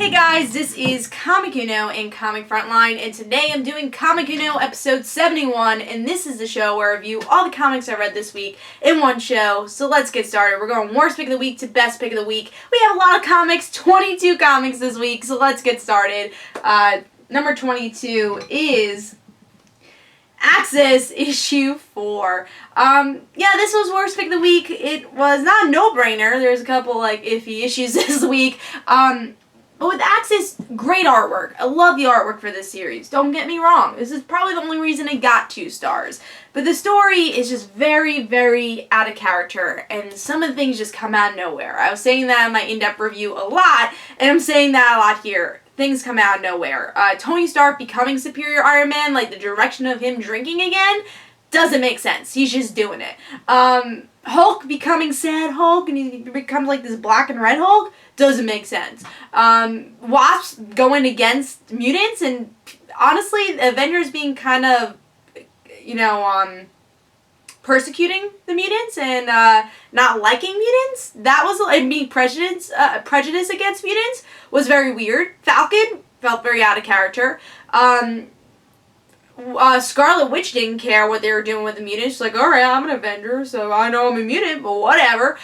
Hey guys, this is Comic Uno in Comic Frontline, and today I'm doing Comic Uno episode 71, and this is the show where I review all the comics I read this week in one show. So let's get started. We're going worst pick of the week to best pick of the week. We have a lot of comics, 22 comics this week, so let's get started. Number 22 is Axis issue 4. This was worst pick of the week. It was not a no-brainer. There's a couple iffy issues this week. But with Axis, great artwork. I love the artwork for this series. Don't get me wrong. This is probably the only reason it got 2 stars. But the story is just very, very out of character, and some of the things just come out of nowhere. I was saying that in my in-depth review a lot, and I'm saying that a lot here. Things come out of nowhere. Tony Stark becoming Superior Iron Man, the direction of him drinking again, doesn't make sense. He's just doing it. Hulk becoming Sad Hulk, and he becomes this black and red Hulk, doesn't make sense. Wasp going against mutants, and honestly, Avengers being kind of, persecuting the mutants and not liking mutants. That was, and being prejudice against mutants was very weird. Falcon felt very out of character. Scarlet Witch didn't care what they were doing with the mutants. She's like, alright, I'm an Avenger, so I know I'm a mutant, but whatever.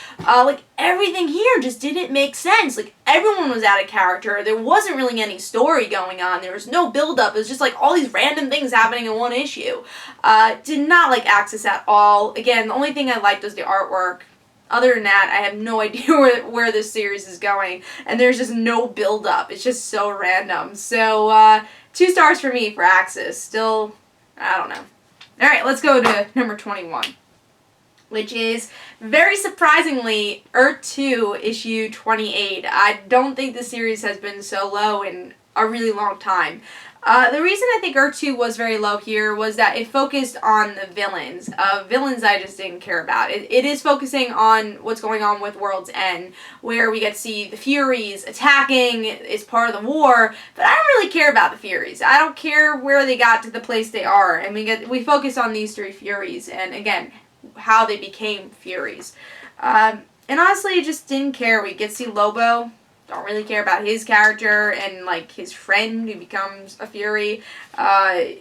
Everything here just didn't make sense. Everyone was out of character. There wasn't really any story going on. There was no build-up. It was just, all these random things happening in one issue. Did not like Axis at all. Again, the only thing I liked was the artwork. Other than that, I have no idea where this series is going, and there's just no build-up. It's just so random. So, 2 stars for me for Axis. Still, I don't know. Alright, let's go to number 21, which is, very surprisingly, Earth 2, issue 28. I don't think the series has been so low in a really long time. The reason I think Earth 2 was very low here was that it focused on the villains. Villains I just didn't care about. It is focusing on what's going on with World's End, where we get to see the Furies attacking, it's part of the war, but I don't really care about the Furies. I don't care where they got to the place they are, and we focus on these 3 Furies, and again, how they became Furies. And honestly, I just didn't care. We get to see Lobo. Don't really care about his character and his friend who becomes a Fury. A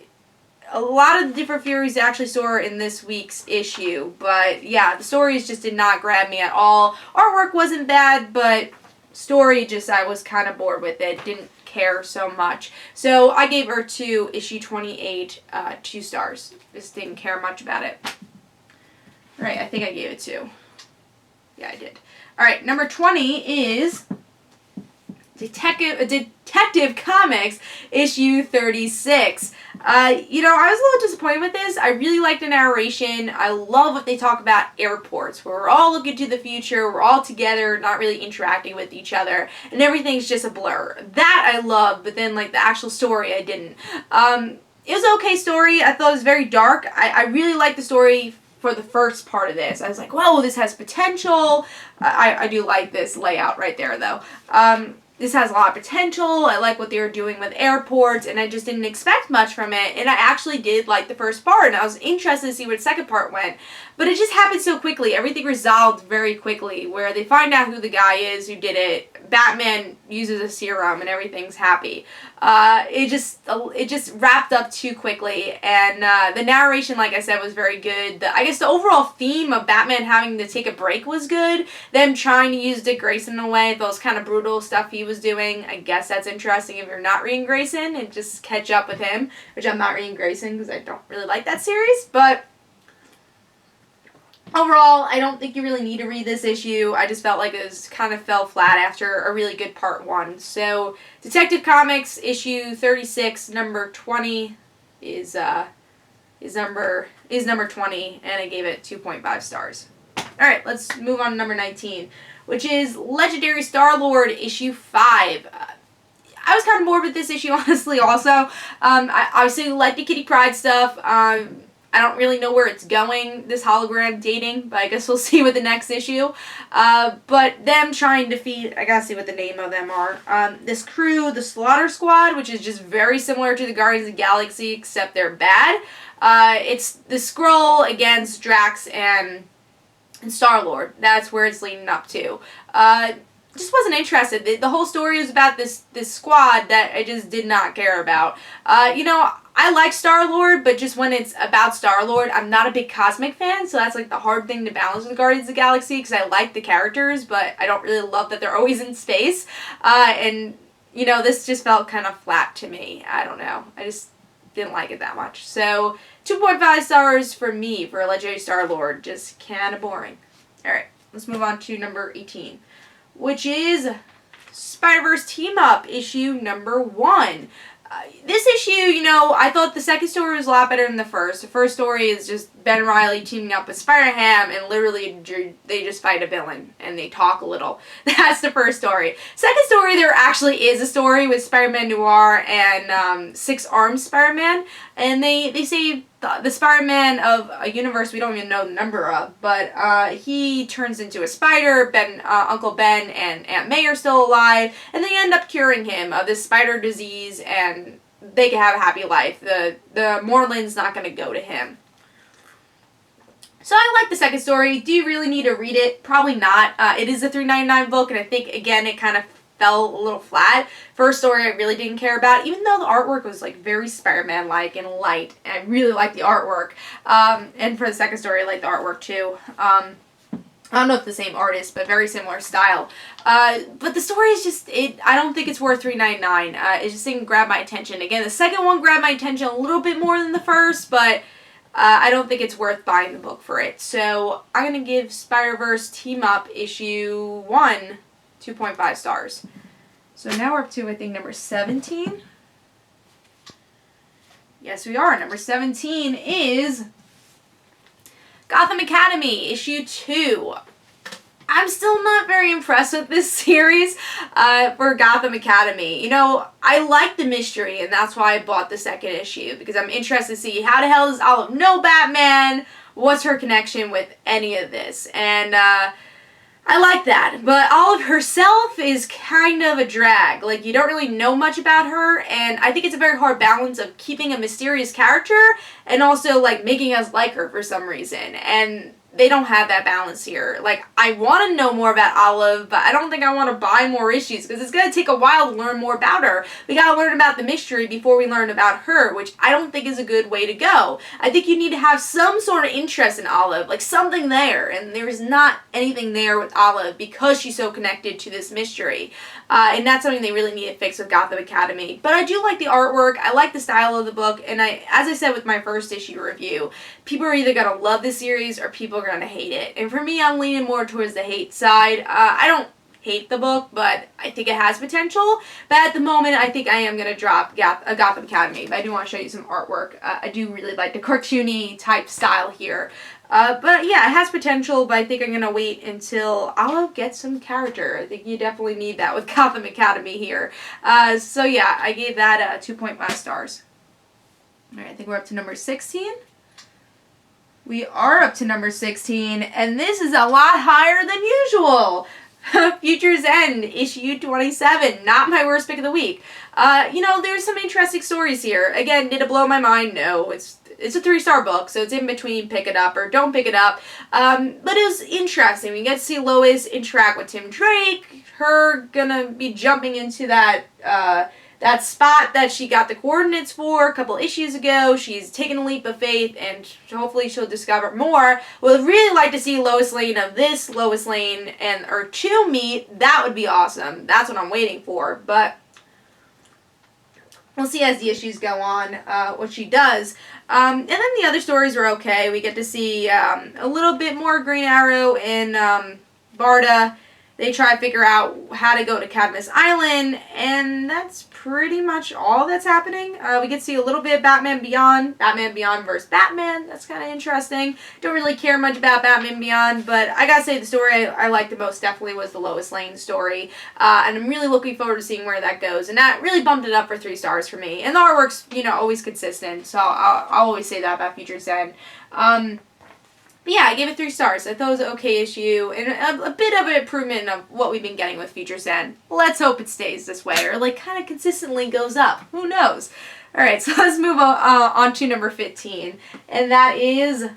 lot of the different Furies I actually saw in this week's issue, but yeah, the stories just did not grab me at all. Artwork wasn't bad, but story I was kind of bored with it. Didn't care so much. So I gave Earth 2 issue 28 2 stars. Just didn't care much about it. Alright, I think I gave it 2. Yeah, I did. Alright, number 20 is Detective Comics, issue 36. I was a little disappointed with this. I really like the narration. I love what they talk about airports, where we're all looking to the future, we're all together, not really interacting with each other, and everything's just a blur. That I love, but then, the actual story, I didn't. It was an okay story. I thought it was very dark. I really liked the story for the first part of this. I was like, whoa, this has potential. I do like this layout right there, though. This has a lot of potential. I like what they were doing with airports, and I just didn't expect much from it, and I actually did like the first part, and I was interested to see where the second part went, but it just happened so quickly. Everything resolved very quickly, where they find out who the guy is who did it, Batman uses a serum, and everything's happy. It just wrapped up too quickly, and the narration, like I said, was very good. I guess the overall theme of Batman having to take a break was good. Them trying to use Dick Grayson in a way, those kind of brutal stuff he was doing. I guess that's interesting if you're not reading Grayson and just catch up with him, which I'm not reading Grayson because I don't really like that series, but overall, I don't think you really need to read this issue. I just felt like it was kind of fell flat after a really good part 1. So, Detective Comics issue 36, number 20 is number 20, and I gave it 2.5 stars. All right, let's move on to number 19, which is Legendary Star-Lord issue 5. I was kind of bored with this issue, honestly, also. I obviously like the Kitty Pryde stuff. I don't really know where it's going, this hologram dating, but I guess we'll see with the next issue. But them trying to defeat, I gotta see what the name of them are. This crew, the Slaughter Squad, which is just very similar to the Guardians of the Galaxy, except they're bad. It's the Skrull against Drax and Star-Lord. That's where it's leading up to. just wasn't interested. The whole story was about this squad that I just did not care about. You know, I like Star-Lord, but just when it's about Star-Lord, I'm not a big cosmic fan, so that's like the hard thing to balance with Guardians of the Galaxy, because I like the characters, but I don't really love that they're always in space. And, you know, this just felt kind of flat to me. I don't know. I just didn't like it that much. So, 2.5 stars for me for Legendary Star-Lord. Just kind of boring. Alright, let's move on to number 18, which is Spider-Verse Team Up, issue number 1. This issue, you know, I thought the second story was a lot better than the first. The first story is just Ben Reilly teaming up with Spider-Ham, and literally they just fight a villain, and they talk a little. That's the first story. Second story, there actually is a story with Spider-Man Noir and Six-Armed Spider-Man, and they say the Spider-Man of a universe we don't even know the number of, but he turns into a spider. Uncle Ben and Aunt May are still alive, and they end up curing him of this spider disease, and they can have a happy life. The Moreland's not going to go to him. So I like the second story. Do you really need to read it? Probably not. It is a $3.99 book, and I think, again, it kind of fell a little flat. First story I really didn't care about, even though the artwork was like very Spider-Man-like and light, and I really liked the artwork. And for the second story, I liked the artwork too. I don't know if the same artist, but very similar style. But the story is just, I don't think it's worth $3.99. It just didn't grab my attention. Again, the second one grabbed my attention a little bit more than the first, but I don't think it's worth buying the book for it. So I'm going to give Spider-Verse Team Up issue 1 2.5 stars. So now we're up to, I think, number 17. Yes, we are. Number 17 is Gotham Academy, issue 2. I'm still not very impressed with this series for Gotham Academy. You know, I like the mystery, and that's why I bought the second issue, because I'm interested to see how the hell does Olive know Batman? What's her connection with any of this? And, I like that, but Olive herself is kind of a drag. Like, you don't really know much about her, and I think it's a very hard balance of keeping a mysterious character and also, like, making us like her for some reason, and they don't have that balance here. Like, I want to know more about Olive, but I don't think I want to buy more issues, because it's going to take a while to learn more about her. We got to learn about the mystery before we learn about her, which I don't think is a good way to go. I think you need to have some sort of interest in Olive, like something there, and there's not anything there with Olive because she's so connected to this mystery. And that's something they really need to fix with Gotham Academy. But I do like the artwork, I like the style of the book, and as I said with my first issue review, people are either going to love this series or people are going to hate it. And for me, I'm leaning more towards the hate side. I don't hate the book, but I think it has potential. But at the moment, I think I am going to drop Gotham Academy. But I do want to show you some artwork. I do really like the cartoony type style here. But yeah, it has potential, but I think I'm going to wait until Olive gets some character. I think you definitely need that with Gotham Academy here. So yeah, I gave that 2.5 stars. Alright, I think we're up to number 16. We are up to number 16, and this is a lot higher than usual. Future's End, issue 27. Not my worst pick of the week. You know, there's some interesting stories here. Again, did it blow my mind? No. It's a 3-star book, so it's in between pick it up or don't pick it up. But it was interesting. We get to see Lois interact with Tim Drake. Her gonna be jumping into that spot that she got the coordinates for a couple issues ago. She's taken a leap of faith, and hopefully she'll discover more. Would really like to see Lois Lane of this Lois Lane and her 2 meet. That would be awesome. That's what I'm waiting for. But we'll see as the issues go on what she does. And then the other stories are okay. We get to see a little bit more Green Arrow and Barda. They try to figure out how to go to Cadmus Island, and that's pretty much all that's happening. We get to see a little bit of Batman Beyond versus Batman. That's kind of interesting. Don't really care much about Batman Beyond, but I gotta say the story I liked the most definitely was the Lois Lane story, and I'm really looking forward to seeing where that goes, and that really bumped it up for 3 stars for me. And the artwork's, you know, always consistent, so I'll always say that about Future's End. But yeah, I gave it 3 stars. I thought it was an okay issue, and a bit of an improvement of what we've been getting with Future's End. Let's hope it stays this way, or like kind of consistently goes up. Who knows? Alright, so let's move on to number 15, and that is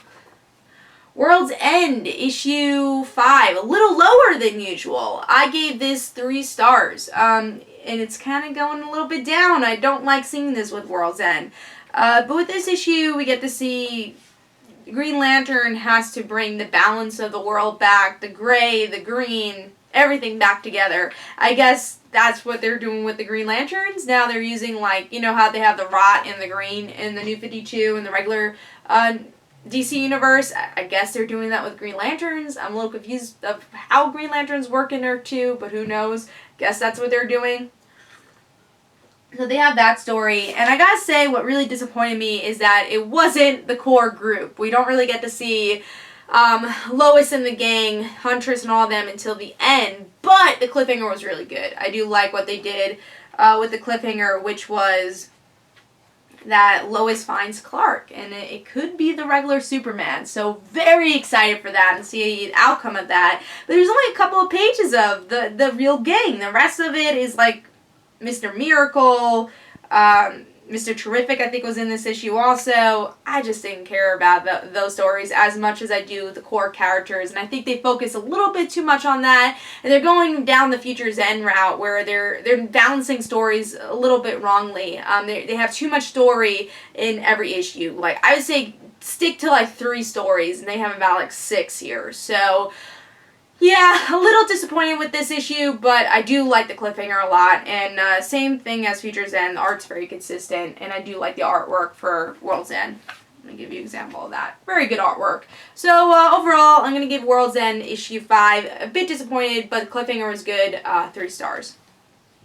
World's End, issue 5, a little lower than usual. I gave this 3 stars, and it's kind of going a little bit down. I don't like seeing this with World's End. But with this issue, we get to see Green Lantern has to bring the balance of the world back, the gray, the green, everything back together. I guess that's what they're doing with the Green Lanterns. Now they're using, like, you know how they have the rot and the green in the New 52 and the regular DC Universe? I guess they're doing that with Green Lanterns. I'm a little confused of how Green Lanterns work in there too, but who knows? Guess that's what they're doing. So they have that story, and I gotta say what really disappointed me is that it wasn't the core group. We don't really get to see Lois and the gang, Huntress and all of them until the end, but the cliffhanger was really good. I do like what they did with the cliffhanger, which was that Lois finds Clark, and it could be the regular Superman, so very excited for that and see the outcome of that. But there's only a couple of pages of the real gang. The rest of it is like Mr. Miracle, Mr. Terrific, I think, was in this issue also. I just didn't care about those stories as much as I do the core characters, and I think they focus a little bit too much on that, and they're going down the Future's End route where they're balancing stories a little bit wrongly. They have too much story in every issue. Like, I would say stick to like 3 stories, and they have about like 6 here. So yeah, a little disappointed with this issue, but I do like the cliffhanger a lot, and same thing as Future's End, the art's very consistent, and I do like the artwork for World's End. Let me give you an example of that. Very good artwork. So overall, I'm going to give World's End issue 5 a bit disappointed, but the cliffhanger was good, 3 stars.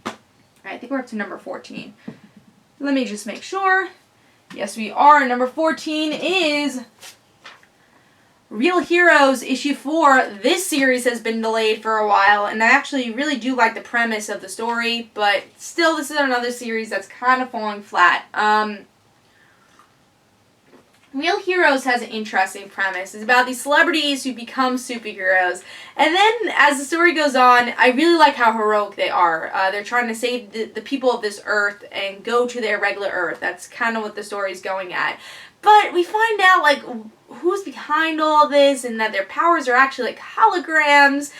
Alright, I think we're up to number 14. Let me just make sure. Yes, we are. Number 14 is Real Heroes issue 4. This series has been delayed for a while, and I actually really do like the premise of the story, but still this is another series that's kind of falling flat. Real Heroes has an interesting premise. It's about these celebrities who become superheroes, and then as the story goes on, I really like how heroic they are. They're trying to save the people of this earth and go to their regular earth. That's kind of what the story's going at. But we find out, like, who's behind all this, and that their powers are actually like holograms.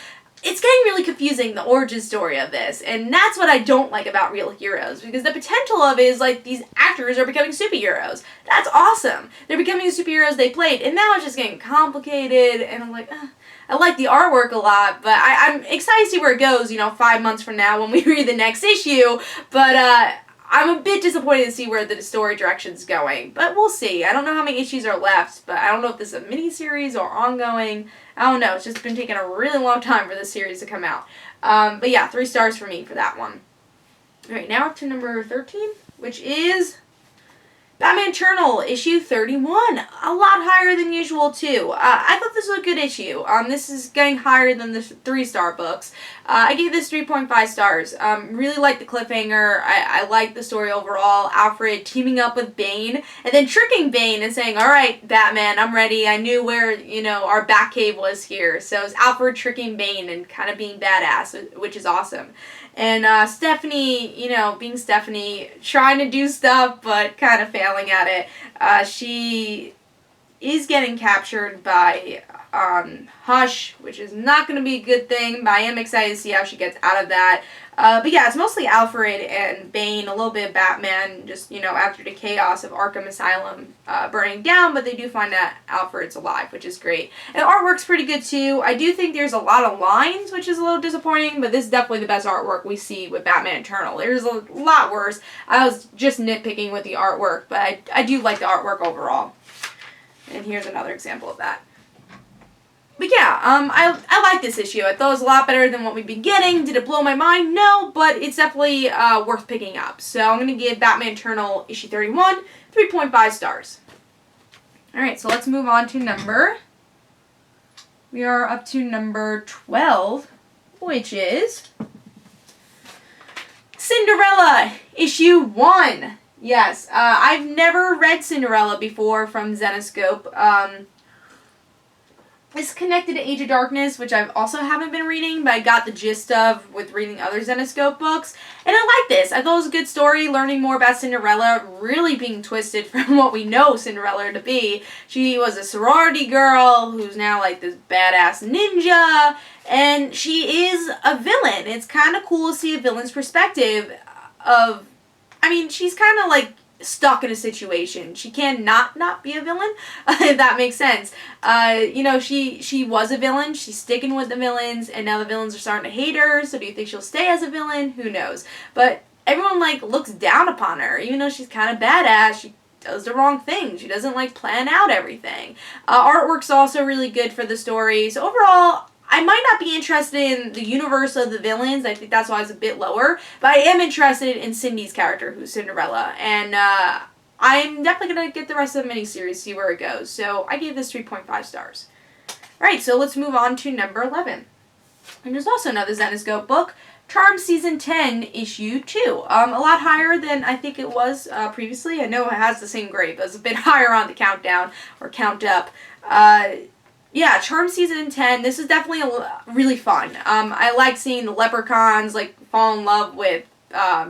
It's getting really confusing, the origin story of this, and that's what I don't like about Real Heroes, because the potential of it is like these actors are becoming superheroes. That's awesome. They're becoming the superheroes they played, and now it's just getting complicated, and I'm like, I like the artwork a lot, but I'm excited to see where it goes, 5 months from now when we read the next issue, but I'm a bit disappointed to see where the story direction's going, but we'll see. I don't know how many issues are left, but I don't know if this is a mini-series or ongoing. I don't know. It's just been taking a really long time for this series to come out. But yeah, 3 stars for me for that one. Alright, now up to number 13, which is Batman Eternal, issue 31. A lot higher than usual, too. I thought this was a good issue. This is getting higher than the 3-star books. I gave this 3.5 stars. Really liked the cliffhanger. I liked the story overall. Alfred teaming up with Bane, and then tricking Bane and saying, alright, Batman, I'm ready. I knew where, our Batcave was here. So it's Alfred tricking Bane and kind of being badass, which is awesome. And Stephanie, being Stephanie, trying to do stuff, but kind of failing at it. She is getting captured by Hush, which is not going to be a good thing, but I am excited to see how she gets out of that. But yeah, it's mostly Alfred and Bane, a little bit of Batman, just, after the chaos of Arkham Asylum burning down, but they do find that Alfred's alive, which is great. And the artwork's pretty good, too. I do think there's a lot of lines, which is a little disappointing, but this is definitely the best artwork we see with Batman Eternal. There's a lot worse. I was just nitpicking with the artwork, but I do like the artwork overall. And here's another example of that. But yeah, I like this issue. I thought it was a lot better than what we've been getting. Did it blow my mind? No, but it's definitely worth picking up. So I'm going to give Batman Eternal issue 31 3.5 stars. Alright, so let's move on to we are up to number 12, which is Cinderella issue 1. Yes, I've never read Cinderella before from Zenescope. It's connected to Age of Darkness, which I also haven't been reading, but I got the gist of with reading other Zenescope books. And I like this. I thought it was a good story, learning more about Cinderella, really being twisted from what we know Cinderella to be. She was a sorority girl who's now like this badass ninja, and she is a villain. It's kind of cool to see a villain's perspective of, I mean, she's kind of like stuck in a situation. She can not be a villain, if that makes sense. You know, she was a villain, she's sticking with the villains, and now the villains are starting to hate her, so do you think she'll stay as a villain? Who knows? But everyone, like, looks down upon her, even though she's kind of badass. She does the wrong thing. She doesn't, like, plan out everything. Artwork's also really good for the story, so overall, I might not be interested in the universe of the villains. I think that's why it's a bit lower. But I am interested in Cindy's character, who's Cinderella. And I'm definitely going to get the rest of the miniseries, see where it goes. So I gave this 3.5 stars. Alright, so let's move on to number 11. And there's also another Zenescope book, Charmed Season 10, Issue 2. A lot higher than I think it was previously. I know it has the same grade, but it's a bit higher on the countdown, or count up. Yeah, Charmed Season 10, this is definitely really fun. I like seeing the leprechauns, like, fall in love with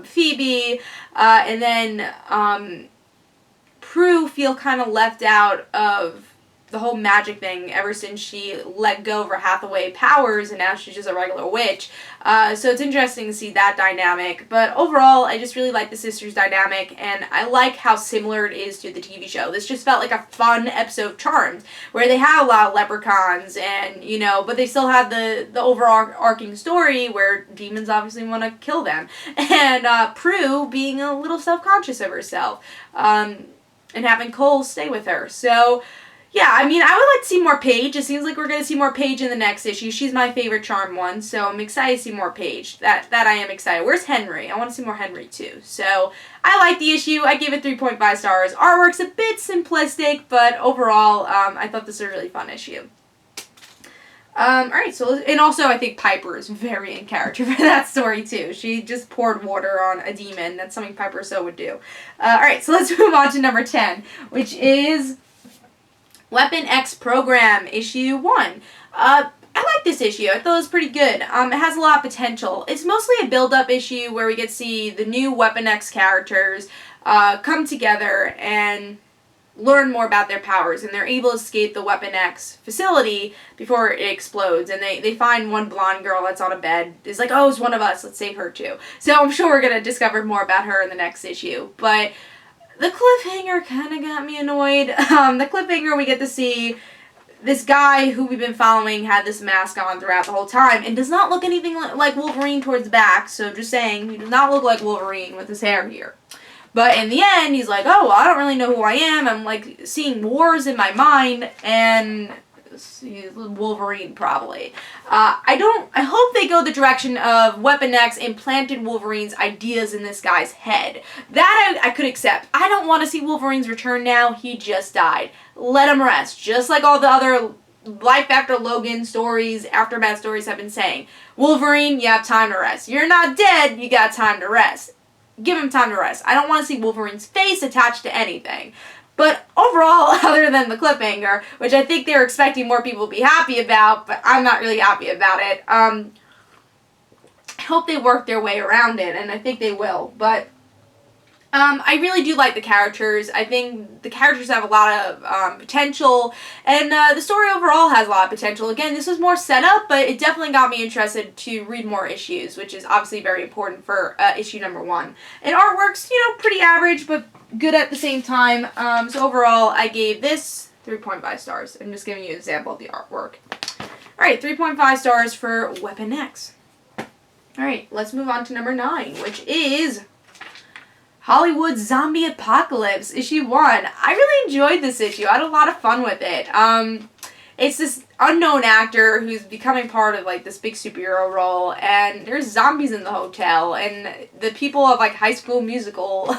Phoebe, and then Prue feel kind of left out of the whole magic thing ever since she let go of her Hathaway powers and now she's just a regular witch. So it's interesting to see that dynamic. But overall, I just really like the sisters' dynamic, and I like how similar it is to the TV show. This just felt like a fun episode of Charmed, where they have a lot of leprechauns, and, you know, but they still have the overarching story where demons obviously want to kill them. And Prue being a little self-conscious of herself, and having Cole stay with her. So yeah, I mean, I would like to see more Paige. It seems like we're going to see more Paige in the next issue. She's my favorite Charmed one, so I'm excited to see more Paige. That I am excited. Where's Henry? I want to see more Henry, too. So, I like the issue. I give it 3.5 stars. Artwork's a bit simplistic, but overall, I thought this was a really fun issue. Alright, so, and also I think Piper is very in character for that story, too. She just poured water on a demon. That's something Piper So would do. Alright, so let's move on to number 10, which is Weapon X Program, Issue 1. I like this issue. I thought it was pretty good. It has a lot of potential. It's mostly a build-up issue where we get to see the new Weapon X characters come together and learn more about their powers, and they're able to escape the Weapon X facility before it explodes, and they find one blonde girl that's on a bed. It's like, oh, it's one of us. Let's save her, too. So I'm sure we're going to discover more about her in the next issue. But the cliffhanger kind of got me annoyed. The cliffhanger, we get to see this guy who we've been following had this mask on throughout the whole time and does not look anything like Wolverine towards the back. So just saying, he does not look like Wolverine with his hair here. But in the end, he's like, oh, well, I don't really know who I am. I'm like seeing wars in my mind, and Wolverine probably. I hope they go the direction of Weapon X implanted Wolverine's ideas in this guy's head. That I could accept. I don't want to see Wolverine's return now. He just died. Let him rest. Just like all the other Life After Logan stories, Aftermath stories have been saying. Wolverine, you have time to rest. You're not dead, you got time to rest. Give him time to rest. I don't want to see Wolverine's face attached to anything. But overall, other than the cliffhanger, which I think they're expecting more people to be happy about, but I'm not really happy about it, I hope they work their way around it, and I think they will. But I really do like the characters. I think the characters have a lot of potential, and the story overall has a lot of potential. Again, this was more setup, but it definitely got me interested to read more issues, which is obviously very important for issue number 1. And artwork's, pretty average, but good at the same time. So overall, I gave this 3.5 stars. I'm just giving you an example of the artwork. Alright, 3.5 stars for Weapon X. Alright, let's move on to number 9, which is Hollywood Zombie Apocalypse, issue 1. I really enjoyed this issue. I had a lot of fun with it. It's this unknown actor who's becoming part of, like, this big superhero role, and there's zombies in the hotel, and the people of, like, High School Musical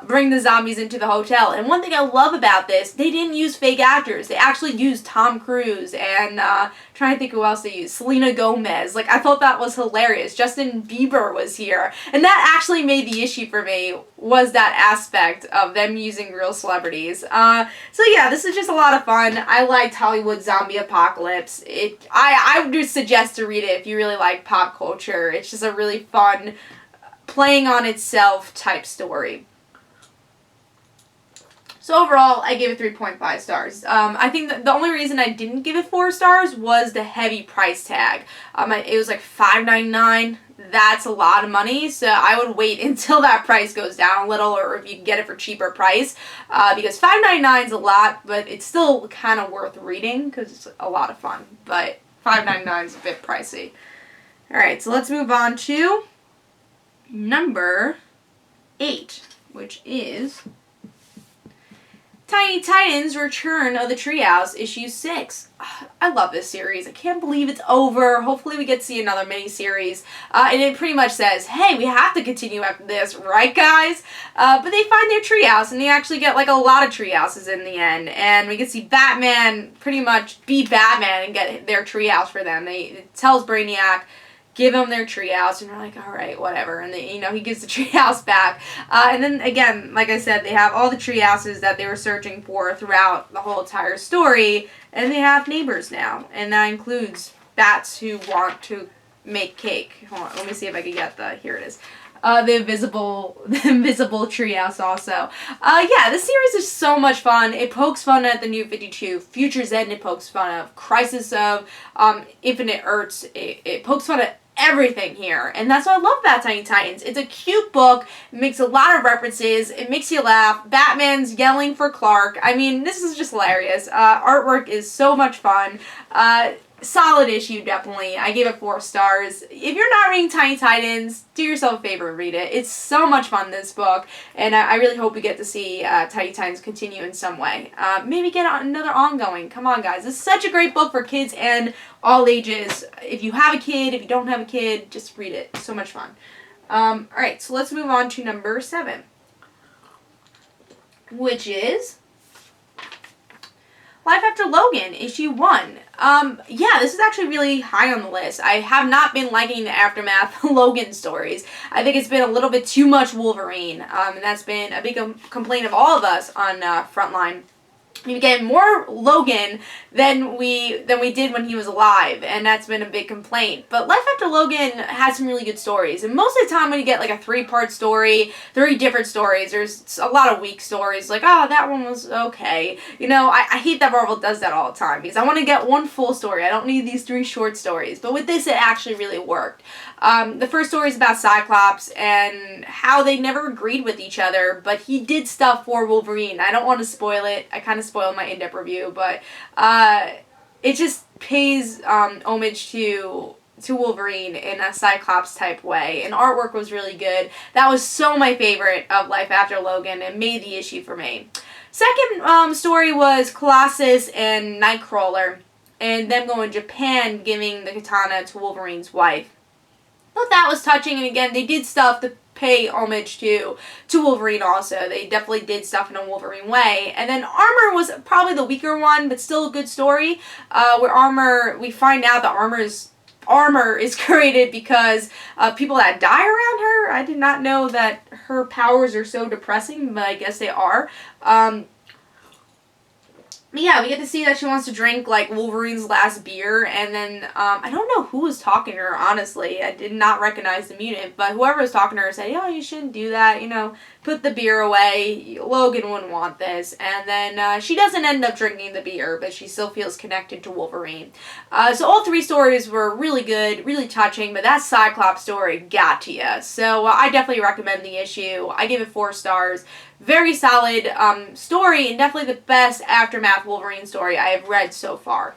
bring the zombies into the hotel. And one thing I love about this, they didn't use fake actors. They actually used Tom Cruise and, trying to think who else they used, Selena Gomez. Like, I thought that was hilarious. Justin Bieber was here. And that actually made the issue for me, was that aspect of them using real celebrities. So yeah, this is just a lot of fun. I liked Hollywood Zombie Apocalypse. I would just suggest to read it if you really like pop culture. It's just a really fun playing on itself type story. So overall, I gave it 3.5 stars. I think that the only reason I didn't give it 4 stars was the heavy price tag. It was like $5.99. That's a lot of money, so I would wait until that price goes down a little, or if you can get it for cheaper price, because $5.99 is a lot, but it's still kind of worth reading because it's a lot of fun. But $5.99 is a bit pricey. All right, so let's move on to number 8, which is Tiny Titans Return of the Treehouse, issue 6. I love this series. I can't believe it's over. Hopefully we get to see another mini-series. And it pretty much says, hey, we have to continue after this, right guys? But they find their treehouse, and they actually get like a lot of treehouses in the end. And we can see Batman pretty much beat Batman and get their treehouse for them. It tells Brainiac, give them their treehouse, and they're like, all right, whatever. And they, he gives the treehouse back. And then again, like I said, they have all the treehouses that they were searching for throughout the whole entire story, and they have neighbors now, and that includes bats who want to make cake. Hold on, let me see if I can get here it is. The invisible treehouse also. Yeah, this series is so much fun. It pokes fun at the New 52, Future's End. It pokes fun of Crisis of Infinite Earths. It pokes fun at everything here, and that's why I love Bat Tiny Titans. It's a cute book. It makes a lot of references. It makes you laugh. Batman's yelling for Clark. I mean, this is just hilarious. Artwork is so much fun. Solid issue, definitely. I gave it 4 stars. If you're not reading Tiny Titans, do yourself a favor and read it. It's so much fun, this book, and I really hope we get to see Tiny Titans continue in some way. Maybe get another ongoing. Come on, guys. This is such a great book for kids and all ages. If you have a kid, if you don't have a kid, just read it. It's so much fun. Alright, so let's move on to number 7, which is Life After Logan, issue 1. Yeah, this is actually really high on the list. I have not been liking the Aftermath Logan stories. I think it's been a little bit too much Wolverine, and that's been a big complaint of all of us on Frontline. We get more Logan than we did when he was alive, and that's been a big complaint. But Life After Logan has some really good stories, and most of the time when you get like a 3-part story, 3 different stories, there's a lot of weak stories, like, oh, that one was okay. I hate that Marvel does that all the time, because I want to get one full story. I don't need these 3 short stories. But with this, it actually really worked. The first story is about Cyclops and how they never agreed with each other, but he did stuff for Wolverine. I don't want to spoil it. I kind of spoiled my in-depth review, but it just pays homage to Wolverine in a Cyclops type way, and artwork was really good. That was so my favorite of Life After Logan and made the issue for me. Second story was Colossus and Nightcrawler, and them going to Japan giving the katana to Wolverine's wife. I thought that was touching, and again, they did stuff to pay homage to Wolverine also. They definitely did stuff in a Wolverine way. And then Armor was probably the weaker one, but still a good story, where Armor, we find out that Armor is created because of people that die around her. I did not know that her powers are so depressing, but I guess they are. Yeah, we get to see that she wants to drink, like, Wolverine's last beer, and then, I don't know who was talking to her, honestly. I did not recognize the mutant, but whoever was talking to her said, oh, you shouldn't do that, put the beer away, Logan wouldn't want this, and then, she doesn't end up drinking the beer, but she still feels connected to Wolverine. So all 3 stories were really good, really touching, but that Cyclops story got to you, so I definitely recommend the issue. I gave it 4 stars. Very solid story, and definitely the best Aftermath Wolverine story I have read so far.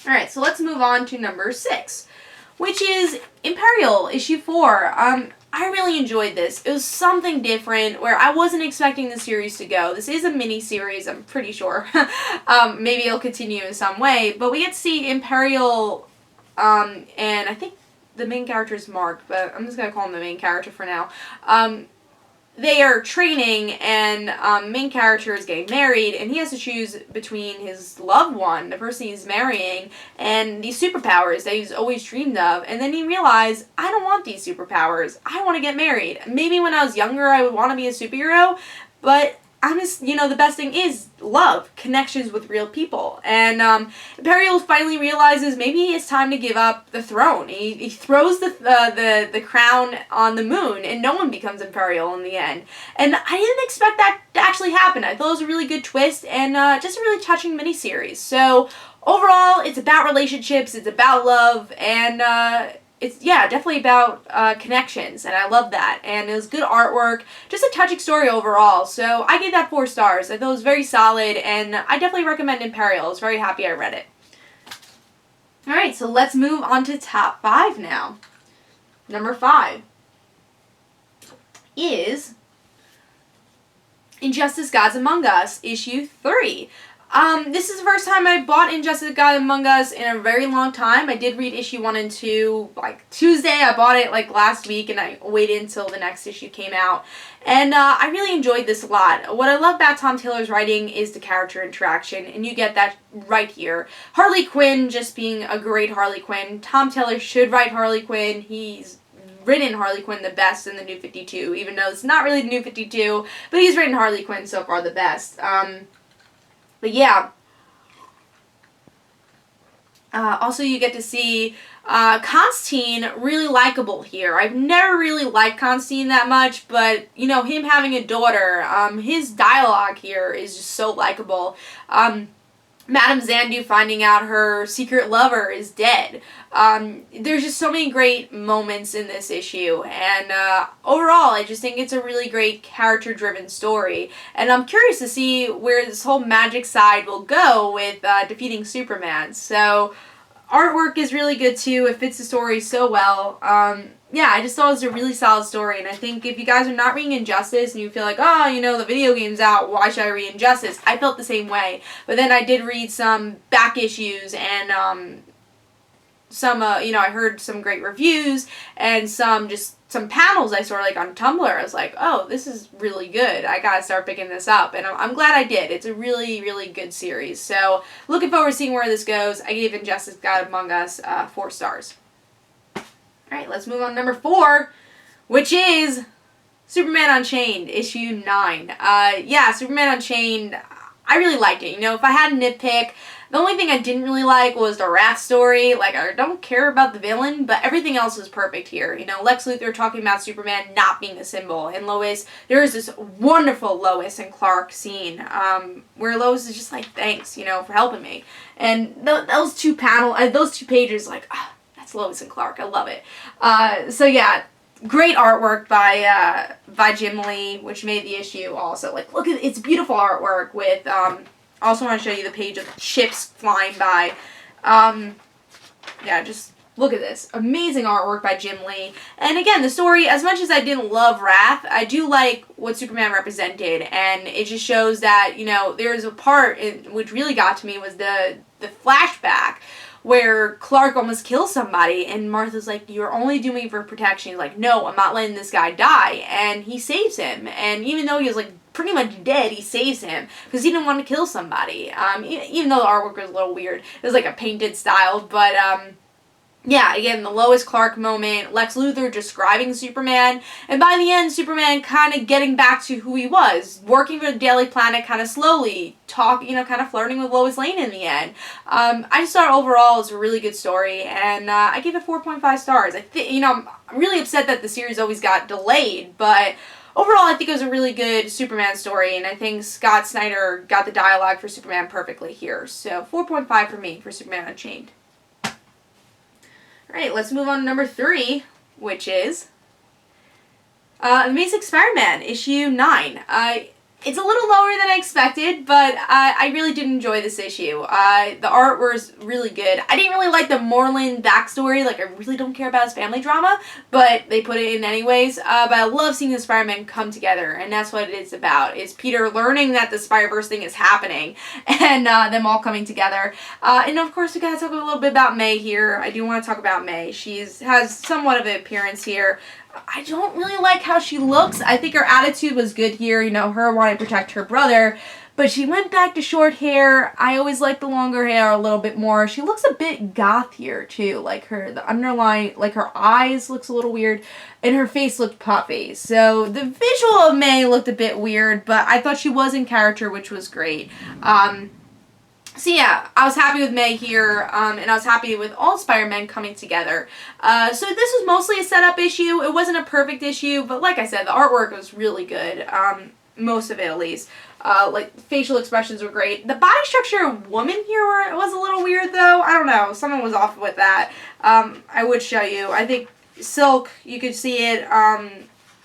Alright, so let's move on to number 6, which is Imperial, issue 4. I really enjoyed this. It was something different where I wasn't expecting the series to go. This is a mini-series, I'm pretty sure. Maybe it'll continue in some way, but we get to see Imperial, and I think the main character is Mark, but I'm just going to call him the main character for now. They are training, and main character is getting married, and he has to choose between his loved one, the person he's marrying, and these superpowers that he's always dreamed of. And then he realized, I don't want these superpowers. I want to get married. Maybe when I was younger I would want to be a superhero, but I'm just, you know, the best thing is love, connections with real people. And Imperial finally realizes maybe it's time to give up the throne. He throws the crown on the moon, and no one becomes Imperial in the end. And I didn't expect that to actually happen. I thought it was a really good twist, and just a really touching miniseries. So overall, it's about relationships, it's about love, and it's, yeah, definitely about connections, and I love that. And it was good artwork, just a touching story overall. So I gave that 4 stars. I thought it was very solid, and I definitely recommend Imperial. I was very happy I read it. Alright, so let's move on to top 5 now. Number 5 is Injustice Gods Among Us, issue 3. This is the first time I bought Injustice Gods Among Us in a very long time. I did read issue 1 and 2, like, Tuesday. I bought it, like, last week, and I waited until the next issue came out. And, I really enjoyed this a lot. What I love about Tom Taylor's writing is the character interaction, and you get that right here. Harley Quinn just being a great Harley Quinn. Tom Taylor should write Harley Quinn. He's written Harley Quinn the best in the New 52, even though it's not really the New 52, but he's written Harley Quinn so far the best. But yeah, also you get to see Constantine really likable here. I've never really liked Constantine that much, but, you know, him having a daughter, his dialogue here is just so likable. Madame Xandu finding out her secret lover is dead. There's just so many great moments in this issue, and overall I just think it's a really great character-driven story, and I'm curious to see where this whole magic side will go with defeating Superman. So artwork is really good too. It fits the story so well. Yeah, I just thought it was a really solid story, and I think if you guys are not reading Injustice and you feel like, oh, you know, the video game's out, why should I read Injustice? I felt the same way. But then I did read some back issues and some, you know, I heard some great reviews and some panels I saw, like, on Tumblr. I was like, oh, this is really good. I gotta start picking this up, and I'm glad I did. It's a really, really good series. So, looking forward to seeing where this goes. I gave Injustice God Among Us 4 stars. Alright, let's move on to number 4, which is Superman Unchained, issue 9. Yeah, Superman Unchained, I really liked it. You know, if I had to nitpick, the only thing I didn't really like was the Wrath story. Like, I don't care about the villain, but everything else was perfect here. You know, Lex Luthor talking about Superman not being a symbol, and Lois, there's this wonderful Lois and Clark scene, where Lois is just like, thanks, you know, for helping me. And those two pages, like, oh, that's Lois and Clark. I love it. So yeah, great artwork by Jim Lee, which made the issue also. Like, look at it's beautiful artwork with also want to show you the page of ships flying by. Yeah, just look at this. Amazing artwork by Jim Lee. And again, the story, as much as I didn't love Wrath, I do like what Superman represented, and it just shows that, you know, there's a part which really got to me was the flashback where Clark almost kills somebody, and Martha's like, you're only doing it for protection. He's like, no, I'm not letting this guy die, and he saves him, and even though he was, like, pretty much dead, he saves him, because he didn't want to kill somebody, even though the artwork was a little weird. It was, like, a painted style, but, yeah, again, the Lois Clark moment, Lex Luthor describing Superman, and by the end, Superman kind of getting back to who he was, working for the Daily Planet kind of slowly, you know, kind of flirting with Lois Lane in the end. I just thought overall it was a really good story, and I gave it 4.5 stars. You know, I'm really upset that the series always got delayed, but overall I think it was a really good Superman story, and I think Scott Snyder got the dialogue for Superman perfectly here. So 4.5 for me for Superman Unchained. Alright, let's move on to number 3, which is Amazing Spider-Man, issue 9. It's a little lower than I expected, but I really did enjoy this issue. The art was really good. I didn't really like the Moreland backstory. Like, I really don't care about his family drama, but they put it in anyways. But I love seeing the Spider-Man come together, and that's what it's about. It's Peter learning that the Spider-Verse thing is happening, and them all coming together. And of course, we gotta talk a little bit about May here. I do want to talk about May. She has somewhat of an appearance here. I don't really like how she looks. I think her attitude was good here, you know, her wanting to protect her brother. But she went back to short hair. I always like the longer hair a little bit more. She looks a bit goth here too. Like the underline, like her eyes looks a little weird. And her face looked puffy. So the visual of May looked a bit weird, but I thought she was in character, which was great. So yeah, I was happy with May here, and I was happy with all Spider-Men coming together. So this was mostly a setup issue. It wasn't a perfect issue, but like I said, the artwork was really good. Most of it at least. Like, facial expressions were great. The body structure of woman here was a little weird though. I don't know. Someone was off with that. I would show you. I think Silk, you could see it.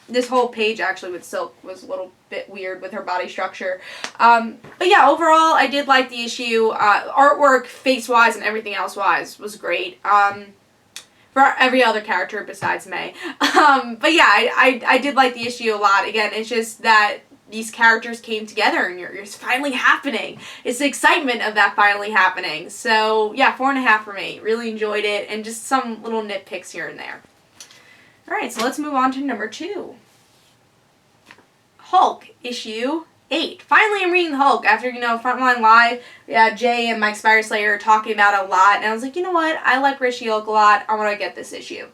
This whole page actually with Silk was a little bit weird with her body structure. But yeah, overall, I did like the issue. Artwork, face-wise, and everything else-wise was great. For every other character besides May. But yeah, I did like the issue a lot. Again, it's just that these characters came together and it's finally happening. It's the excitement of that finally happening. So yeah, 4.5 for me. Really enjoyed it, and just some little nitpicks here and there. Alright, so let's move on to number 2. Hulk, issue 8. Finally, I'm reading Hulk after, Frontline Live. Yeah, Jay and Mike Spiderslayer talking about it a lot. And I was like, you know what? I like Red She-Hulk a lot. I want to get this issue.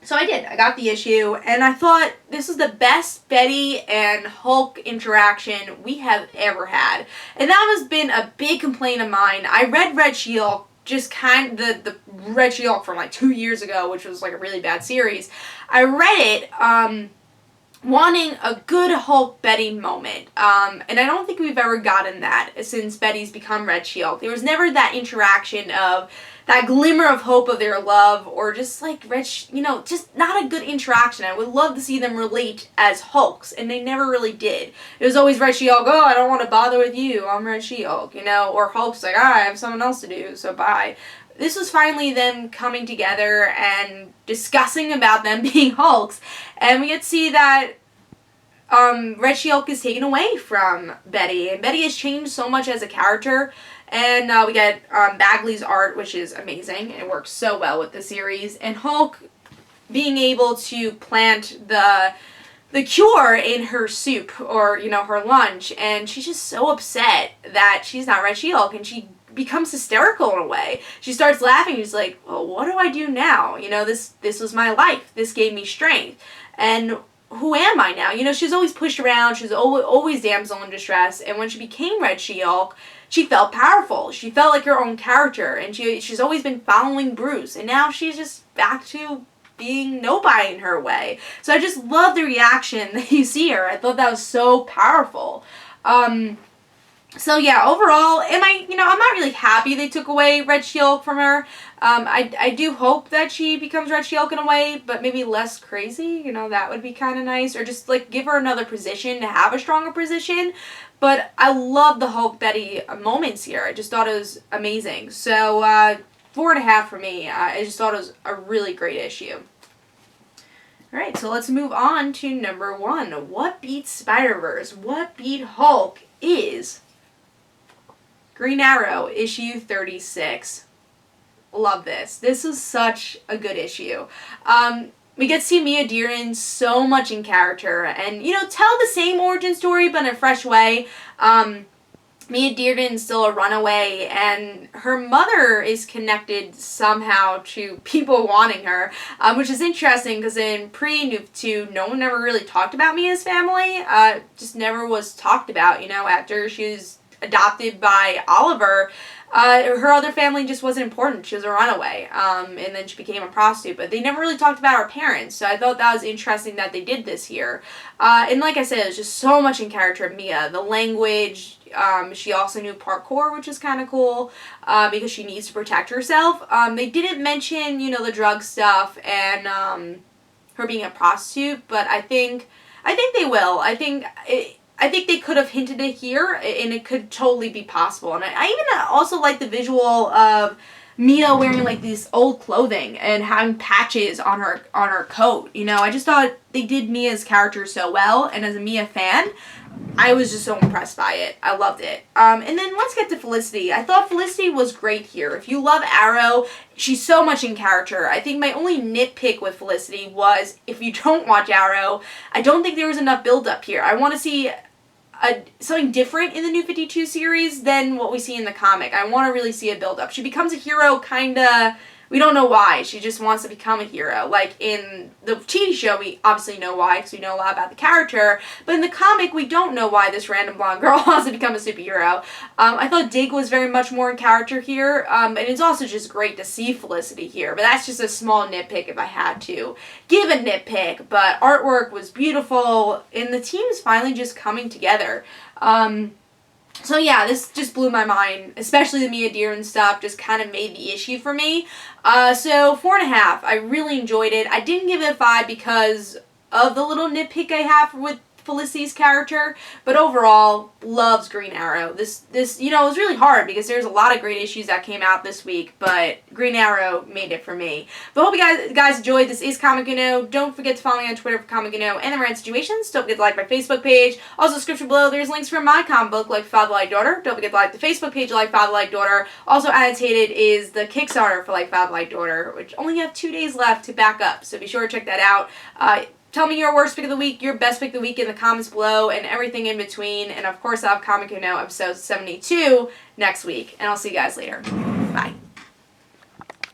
So I did. I got the issue. And I thought this is the best Betty and Hulk interaction we have ever had. And that has been a big complaint of mine. I read Red She-Hulk, just kind of the Red She-Hulk from like 2 years ago, which was like a really bad series. I read it wanting a good Hulk Betty moment, and I don't think we've ever gotten that since Betty's become Red She-Hulk. There was never that interaction of that glimmer of hope of their love, or just like just not a good interaction. I would love to see them relate as Hulks, and they never really did. It was always Red She-Hulk, oh, I don't want to bother with you, I'm Red She-Hulk, or Hulk's like, I have someone else to do, so bye. This was finally them coming together and discussing about them being Hulks, and we get to see that Red She-Hulk is taken away from Betty, and Betty has changed so much as a character. And we get Bagley's art, which is amazing. It works so well with the series. And Hulk being able to plant the cure in her soup, or, her lunch. And she's just so upset that she's not Red She-Hulk. And she becomes hysterical in a way. She starts laughing. She's like, well, what do I do now? This was my life. This gave me strength. And who am I now? She's always pushed around. She's always damsel in distress. And when she became Red She-Hulk, she felt powerful. She felt like her own character, and she's always been following Bruce, and now she's just back to being nobody in her way. So I just love the reaction that you see her. I thought that was so powerful. So yeah, overall, I'm not really happy they took away Red She-Hulk from her. I do hope that she becomes Red She-Hulk in a way, but maybe less crazy, that would be kind of nice. Or just, give her another position to have a stronger position. But I love the Hulk Betty moments here. I just thought it was amazing. So, 4.5 for me. I just thought it was a really great issue. Alright, so let's move on to number 1. What beats Spider-Verse? What beat Hulk is Green Arrow, issue 36. Love this. This is such a good issue. We get to see Mia Dearden so much in character and, tell the same origin story but in a fresh way. Mia Dearden's still a runaway, and her mother is connected somehow to people wanting her, which is interesting because in pre-Nuke 2, no one ever really talked about Mia's family. Just never was talked about, after she was adopted by Oliver. Her other family just wasn't important. She was a runaway, and then she became a prostitute, but they never really talked about her parents, so I thought that was interesting that they did this here. And like I said, it was just so much in character of Mia. The language, she also knew parkour, which is kind of cool, because she needs to protect herself. They didn't mention, the drug stuff and her being a prostitute, but I think they will. I think they could have hinted it here, and it could totally be possible. And I even also like the visual of Mia wearing this old clothing and having patches on her coat. I just thought they did Mia's character so well, and as a Mia fan, I was just so impressed by it. I loved it. And then let's get to Felicity. I thought Felicity was great here. If you love Arrow, she's so much in character. I think my only nitpick with Felicity was, if you don't watch Arrow, I don't think there was enough build-up here. I want to see something different in the New 52 series than what we see in the comic. I want to really see a build-up. She becomes a hero kinda... We don't know why. She just wants to become a hero. Like, in the TV show, we obviously know why, because we know a lot about the character. But in the comic, we don't know why this random blonde girl wants to become a superhero. I thought Dig was very much more in character here. And it's also just great to see Felicity here. But that's just a small nitpick if I had to give a nitpick. But artwork was beautiful. And the team's finally just coming together. So yeah, this just blew my mind, especially the Mia Dearden stuff just kind of made the issue for me. So 4.5. I really enjoyed it. I didn't give it a 5 because of the little nitpick I have with Felicity's character, but overall, loves Green Arrow. This you know, it was really hard because there's a lot of great issues that came out this week, but Green Arrow made it for me. But hope you guys enjoyed. This is Comic Uno. Don't forget to follow me on Twitter for Comic Uno and the Rant Situations. Don't forget to like my Facebook page. Also, description below, there's links for my comic book, Like Father Like Daughter. Don't forget to like the Facebook page, Like Father Like Daughter. Also annotated is the Kickstarter for Like Father Like Daughter, which only have 2 days left to back up, so be sure to check that out. Tell me your worst pick of the week, your best pick of the week in the comments below, and everything in between. And of course, I'll have Comic Uno episode 72 next week. And I'll see you guys later.